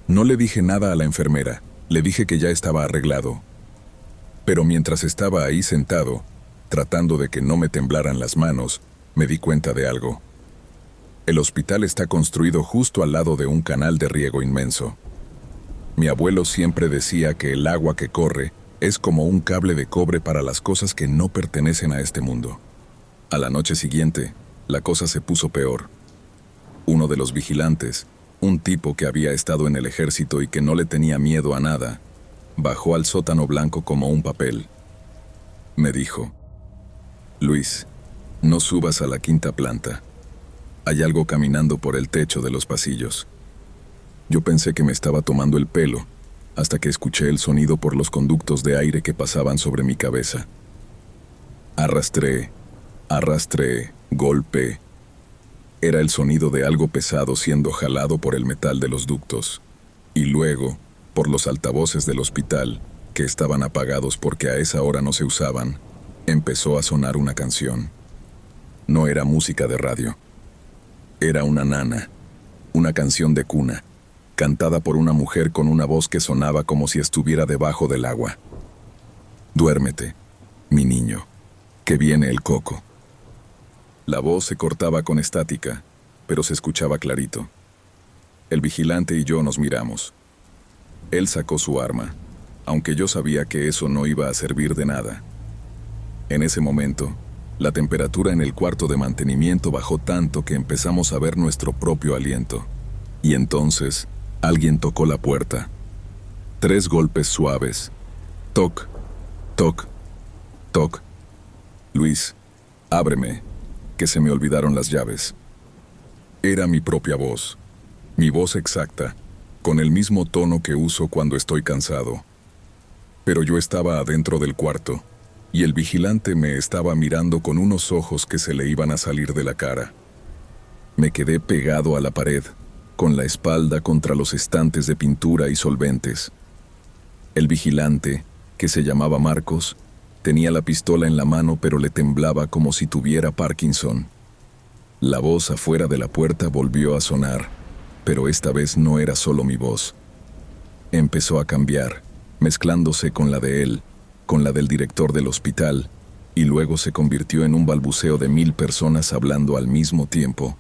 No le dije nada a la enfermera, le dije que ya estaba arreglado. Pero mientras estaba ahí sentado, tratando de que no me temblaran las manos, me di cuenta de algo. El hospital está construido justo al lado de un canal de riego inmenso. Mi abuelo siempre decía que el agua que corre es como un cable de cobre para las cosas que no pertenecen a este mundo. A la noche siguiente, la cosa se puso peor. Uno de los vigilantes, un tipo que había estado en el ejército y que no le tenía miedo a nada, bajó al sótano blanco como un papel. Me dijo: Luis, no subas a la 5ª planta. Hay algo caminando por el techo de los pasillos. Yo pensé que me estaba tomando el pelo, hasta que escuché el sonido por los conductos de aire que pasaban sobre mi cabeza. Arrastré, golpe. Era el sonido de algo pesado siendo jalado por el metal de los ductos. Y luego, por los altavoces del hospital, que estaban apagados porque a esa hora no se usaban, empezó a sonar una canción. No era música de radio. Era una nana, una canción de cuna, cantada por una mujer con una voz que sonaba como si estuviera debajo del agua. Duérmete, mi niño, que viene el coco. La voz se cortaba con estática, pero se escuchaba clarito. El vigilante y yo nos miramos. Él sacó su arma, aunque yo sabía que eso no iba a servir de nada. En ese momento, la temperatura en el cuarto de mantenimiento bajó tanto que empezamos a ver nuestro propio aliento. Y entonces, alguien tocó la puerta. 3 golpes suaves. Toc, toc, toc. Luis, ábreme, que se me olvidaron las llaves. Era mi propia voz, mi voz exacta, con el mismo tono que uso cuando estoy cansado. Pero yo estaba adentro del cuarto, y el vigilante me estaba mirando con unos ojos que se le iban a salir de la cara. Me quedé pegado a la pared, con la espalda contra los estantes de pintura y solventes. El vigilante, que se llamaba Marcos, tenía la pistola en la mano pero le temblaba como si tuviera Parkinson. La voz afuera de la puerta volvió a sonar, pero esta vez no era solo mi voz. Empezó a cambiar, mezclándose con la de él, con la del director del hospital, y luego se convirtió en un balbuceo de 1000 personas hablando al mismo tiempo.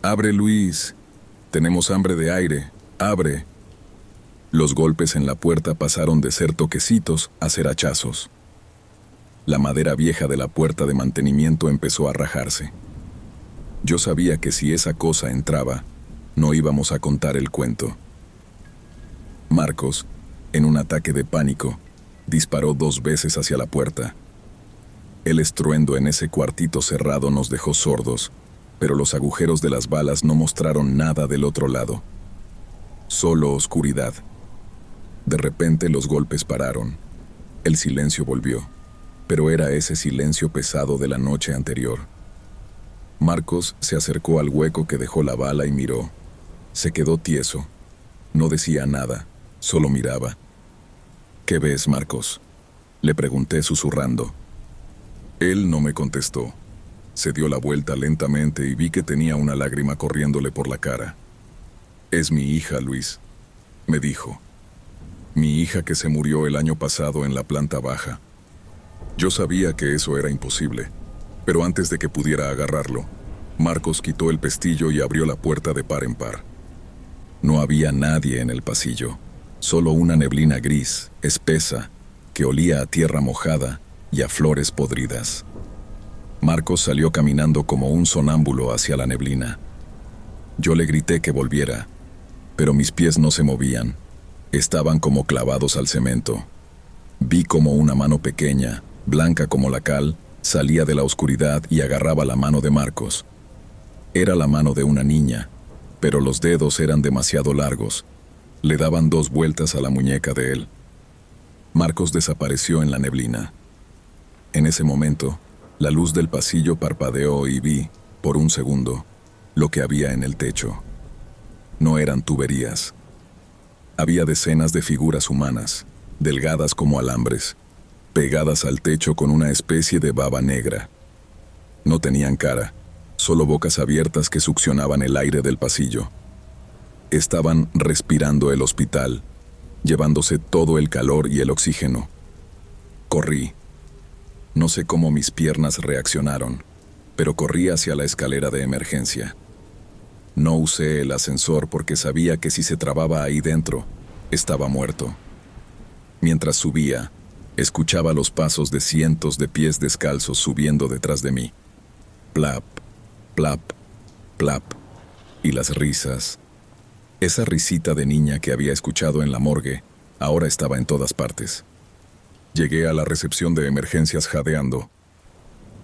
«¡Abre, Luis! Tenemos hambre de aire. ¡Abre!». Los golpes en la puerta pasaron de ser toquecitos a ser hachazos. La madera vieja de la puerta de mantenimiento empezó a rajarse. Yo sabía que si esa cosa entraba, no íbamos a contar el cuento. Marcos, en un ataque de pánico, disparó 2 veces hacia la puerta. El estruendo en ese cuartito cerrado nos dejó sordos, pero los agujeros de las balas no mostraron nada del otro lado. Solo oscuridad. De repente los golpes pararon. El silencio volvió, pero era ese silencio pesado de la noche anterior. Marcos se acercó al hueco que dejó la bala y miró. Se quedó tieso. No decía nada, solo miraba. «¿Qué ves, Marcos?», le pregunté susurrando. Él no me contestó. Se dio la vuelta lentamente y vi que tenía una lágrima corriéndole por la cara. «Es mi hija, Luis», me dijo. «Mi hija que se murió el año pasado en la planta baja». Yo sabía que eso era imposible, pero antes de que pudiera agarrarlo, Marcos quitó el pestillo y abrió la puerta de par en par. No había nadie en el pasillo, solo una neblina gris, espesa, que olía a tierra mojada y a flores podridas. Marcos salió caminando como un sonámbulo hacia la neblina. Yo le grité que volviera, pero mis pies no se movían. Estaban como clavados al cemento. Vi como una mano pequeña, blanca como la cal, salía de la oscuridad y agarraba la mano de Marcos. Era la mano de una niña, pero los dedos eran demasiado largos. Le daban 2 vueltas a la muñeca de él. Marcos desapareció en la neblina. En ese momento, la luz del pasillo parpadeó y vi, por un segundo, lo que había en el techo. No eran tuberías. Había decenas de figuras humanas, delgadas como alambres, pegadas al techo con una especie de baba negra. No tenían cara, solo bocas abiertas que succionaban el aire del pasillo. Estaban respirando el hospital, llevándose todo el calor y el oxígeno. Corrí. No sé cómo mis piernas reaccionaron, pero corrí hacia la escalera de emergencia. No usé el ascensor porque sabía que si se trababa ahí dentro, estaba muerto. Mientras subía, escuchaba los pasos de cientos de pies descalzos subiendo detrás de mí. Plap, plap, plap. Y las risas. Esa risita de niña que había escuchado en la morgue, ahora estaba en todas partes. Llegué a la recepción de emergencias jadeando.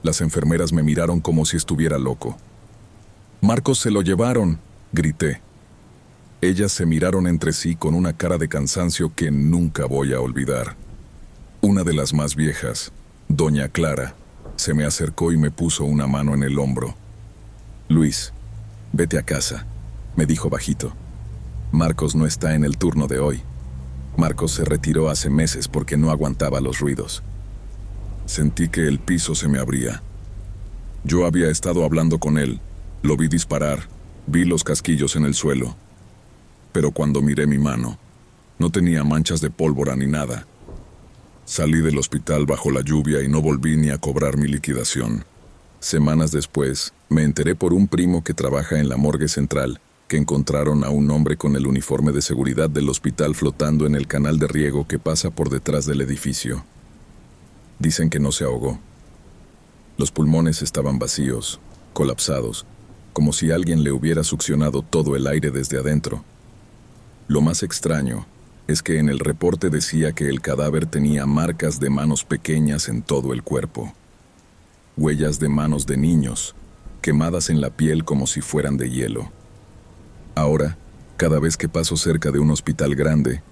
Las enfermeras me miraron como si estuviera loco. «¡Marcos se lo llevaron!», grité. Ellas se miraron entre sí con una cara de cansancio que nunca voy a olvidar. Una de las más viejas, doña Clara, se me acercó y me puso una mano en el hombro. «Luis, vete a casa», me dijo bajito. «Marcos no está en el turno de hoy. Marcos se retiró hace meses porque no aguantaba los ruidos». Sentí que el piso se me abría. Yo había estado hablando con él, lo vi disparar, vi los casquillos en el suelo. Pero cuando miré mi mano, no tenía manchas de pólvora ni nada. Salí del hospital bajo la lluvia y no volví ni a cobrar mi liquidación. Semanas después, me enteré por un primo que trabaja en la morgue central que encontraron a un hombre con el uniforme de seguridad del hospital flotando en el canal de riego que pasa por detrás del edificio. Dicen que no se ahogó. Los pulmones estaban vacíos, colapsados, como si alguien le hubiera succionado todo el aire desde adentro. Lo más extraño es que en el reporte decía que el cadáver tenía marcas de manos pequeñas en todo el cuerpo. Huellas de manos de niños, quemadas en la piel como si fueran de hielo. Ahora, cada vez que paso cerca de un hospital grande,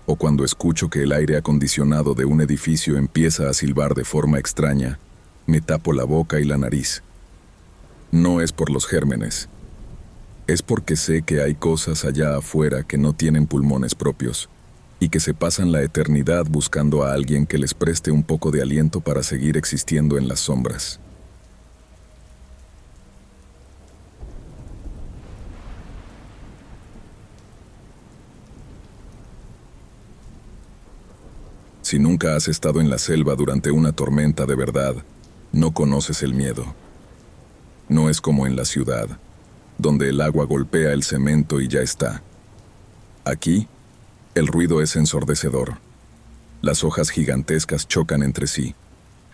o cuando escucho que el aire acondicionado de un edificio empieza a silbar de forma extraña, me tapo la boca y la nariz. No es por los gérmenes. Es porque sé que hay cosas allá afuera que no tienen pulmones propios y que se pasan la eternidad buscando a alguien que les preste un poco de aliento para seguir existiendo en las sombras. Si nunca has estado en la selva durante una tormenta de verdad, no conoces el miedo. No es como en la ciudad, donde el agua golpea el cemento y ya está. Aquí, el ruido es ensordecedor. Las hojas gigantescas chocan entre sí.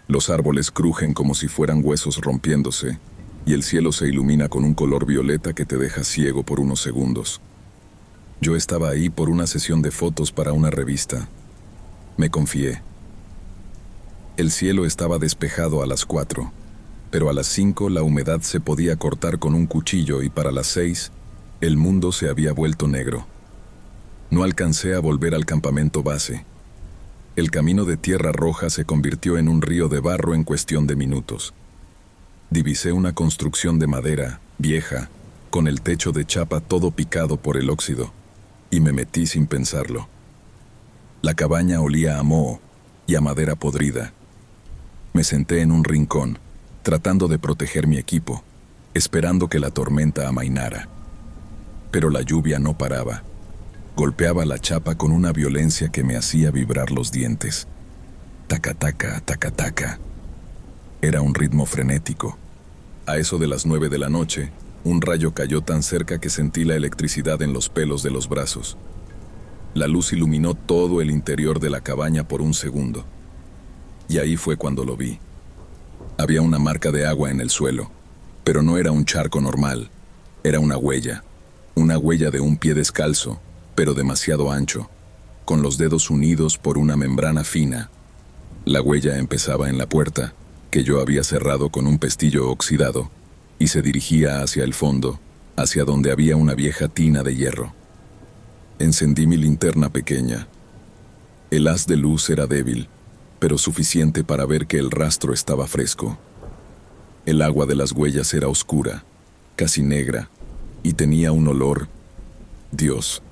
Los árboles crujen como si fueran huesos rompiéndose, y el cielo se ilumina con un color violeta que te deja ciego por unos segundos. Yo estaba ahí por una sesión de fotos para una revista. Me confié. El cielo estaba despejado a las 4. Pero a las 5 la humedad se podía cortar con un cuchillo y para las 6 el mundo se había vuelto negro. No alcancé a volver al campamento base. El camino de tierra roja se convirtió en un río de barro en cuestión de minutos. Divisé una construcción de madera, vieja, con el techo de chapa todo picado por el óxido, y me metí sin pensarlo. La cabaña olía a moho y a madera podrida. Me senté en un rincón, tratando de proteger mi equipo, esperando que la tormenta amainara. Pero la lluvia no paraba. Golpeaba la chapa con una violencia que me hacía vibrar los dientes. Taca-taca, taca-taca. Era un ritmo frenético. A eso de las 9 de la noche, un rayo cayó tan cerca que sentí la electricidad en los pelos de los brazos. La luz iluminó todo el interior de la cabaña por un segundo. Y ahí fue cuando lo vi. Había una marca de agua en el suelo, pero no era un charco normal. Era una huella de un pie descalzo, pero demasiado ancho, con los dedos unidos por una membrana fina. La huella empezaba en la puerta, que yo había cerrado con un pestillo oxidado, y se dirigía hacia el fondo, hacia donde había una vieja tina de hierro. Encendí mi linterna pequeña. El haz de luz era débil, pero suficiente para ver que el rastro estaba fresco. El agua de las huellas era oscura, casi negra, y tenía un olor. Dios,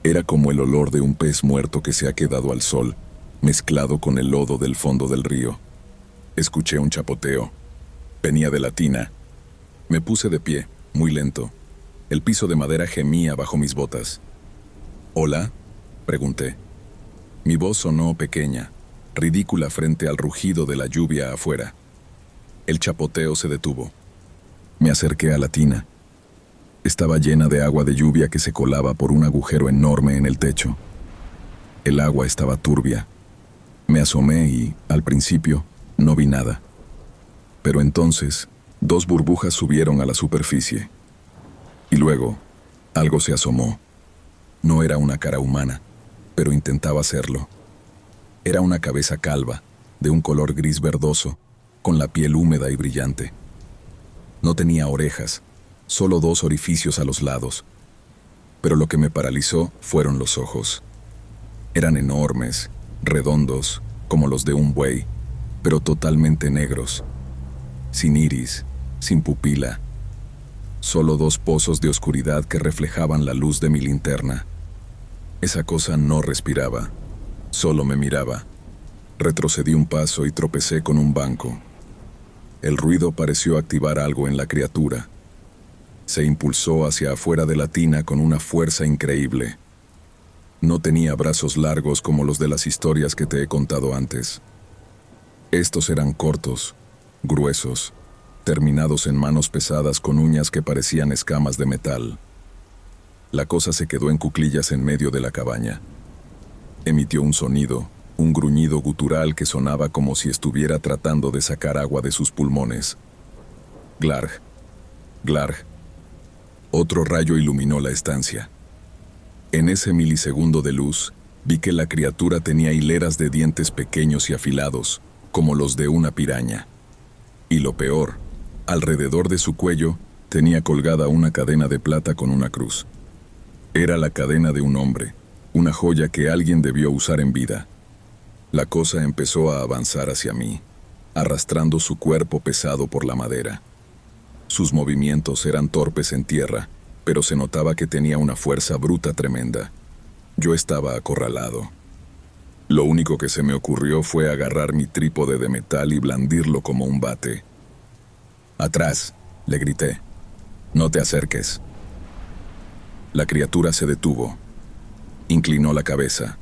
era como el olor de un pez muerto que se ha quedado al sol, mezclado con el lodo del fondo del río. Escuché un chapoteo. Venía de la tina. Me puse de pie, muy lento. El piso de madera gemía bajo mis botas. «¿Hola?», pregunté. Mi voz sonó pequeña, ridícula frente al rugido de la lluvia afuera. El chapoteo se detuvo. Me acerqué a la tina. Estaba llena de agua de lluvia que se colaba por un agujero enorme en el techo. El agua estaba turbia. Me asomé y, al principio, no vi nada. Pero entonces, 2 burbujas subieron a la superficie. Y luego, algo se asomó. No era una cara humana, pero intentaba serlo. Era una cabeza calva, de un color gris verdoso, con la piel húmeda y brillante. No tenía orejas, solo 2 orificios a los lados. pero lo que me paralizó fueron los ojos. Eran enormes, redondos, como los de un buey, pero totalmente negros, sin iris, sin pupila, solo dos pozos de oscuridad que reflejaban la luz de mi linterna. Esa cosa no respiraba, solo me miraba. Retrocedí un paso y tropecé con un banco. El ruido pareció activar algo en la criatura. Se impulsó hacia afuera de la tina con una fuerza increíble. No tenía brazos largos como los de las historias que te he contado antes. Estos eran cortos, gruesos, terminados en manos pesadas con uñas que parecían escamas de metal. La cosa se quedó en cuclillas en medio de la cabaña. Emitió un sonido, un gruñido gutural que sonaba como si estuviera tratando de sacar agua de sus pulmones. Glarg, glarg. Otro rayo iluminó la estancia. En ese milisegundo de luz, vi que la criatura tenía hileras de dientes pequeños y afilados, como los de una piraña. Y lo peor, alrededor de su cuello, tenía colgada una cadena de plata con una cruz. Era la cadena de un hombre, una joya que alguien debió usar en vida. La cosa empezó a avanzar hacia mí, arrastrando su cuerpo pesado por la madera. Sus movimientos eran torpes en tierra, pero se notaba que tenía una fuerza bruta tremenda. Yo estaba acorralado. Lo único que se me ocurrió fue agarrar mi trípode de metal y blandirlo como un bate. «¡Atrás!», le grité. «No te acerques». La criatura se detuvo. Inclinó la cabeza.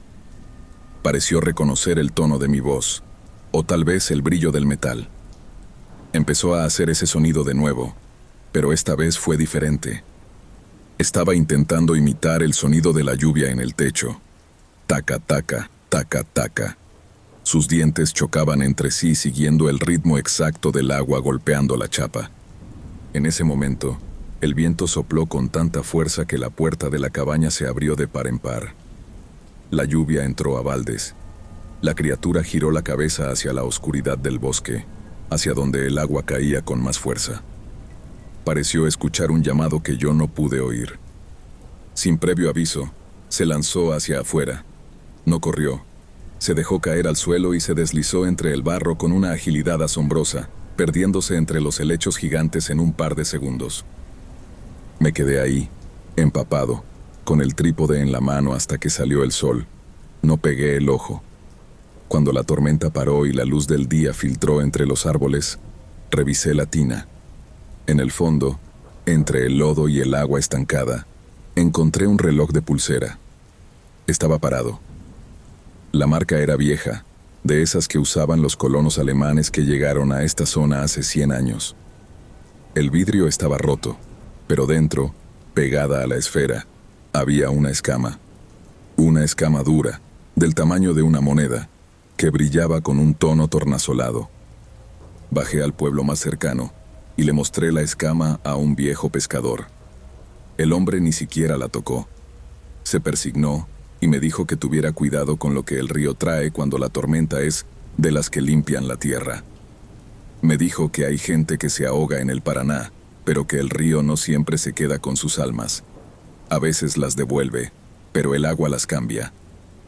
Pareció reconocer el tono de mi voz, o tal vez el brillo del metal. Empezó a hacer ese sonido de nuevo, pero esta vez fue diferente. Estaba intentando imitar el sonido de la lluvia en el techo. Taca, taca, taca, taca. Sus dientes chocaban entre sí siguiendo el ritmo exacto del agua golpeando la chapa. En ese momento, el viento sopló con tanta fuerza que la puerta de la cabaña se abrió de par en par. La lluvia entró a baldes. La criatura giró la cabeza hacia la oscuridad del bosque, hacia donde el agua caía con más fuerza. Pareció escuchar un llamado que yo no pude oír. Sin previo aviso, se lanzó hacia afuera. No corrió. Se dejó caer al suelo y se deslizó entre el barro con una agilidad asombrosa, perdiéndose entre los helechos gigantes en un par de segundos. Me quedé ahí, empapado, con el trípode en la mano hasta que salió el sol. No pegué el ojo. Cuando la tormenta paró y la luz del día filtró entre los árboles, revisé la tina. En el fondo, entre el lodo y el agua estancada, encontré un reloj de pulsera. Estaba parado. La marca era vieja, de esas que usaban los colonos alemanes que llegaron a esta zona hace 100 años. El vidrio estaba roto, pero dentro, pegada a la esfera, había una escama dura, del tamaño de una moneda, que brillaba con un tono tornasolado. Bajé al pueblo más cercano y le mostré la escama a un viejo pescador. El hombre ni siquiera la tocó. Se persignó y me dijo que tuviera cuidado con lo que el río trae cuando la tormenta es de las que limpian la tierra. Me dijo que hay gente que se ahoga en el Paraná, pero que el río no siempre se queda con sus almas. A veces las devuelve, pero el agua las cambia.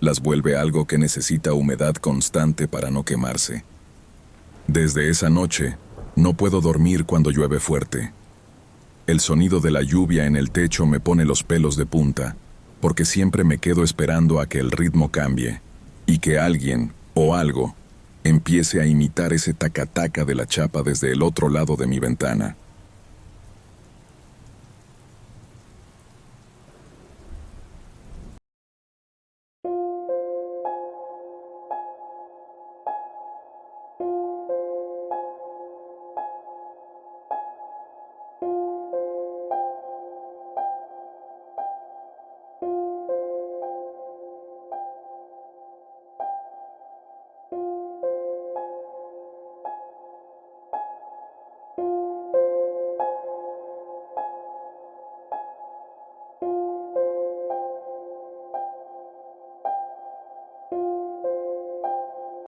Las vuelve algo que necesita humedad constante para no quemarse. Desde esa noche, no puedo dormir cuando llueve fuerte. El sonido de la lluvia en el techo me pone los pelos de punta, porque siempre me quedo esperando a que el ritmo cambie, y que alguien, o algo, empiece a imitar ese taca-taca de la chapa desde el otro lado de mi ventana.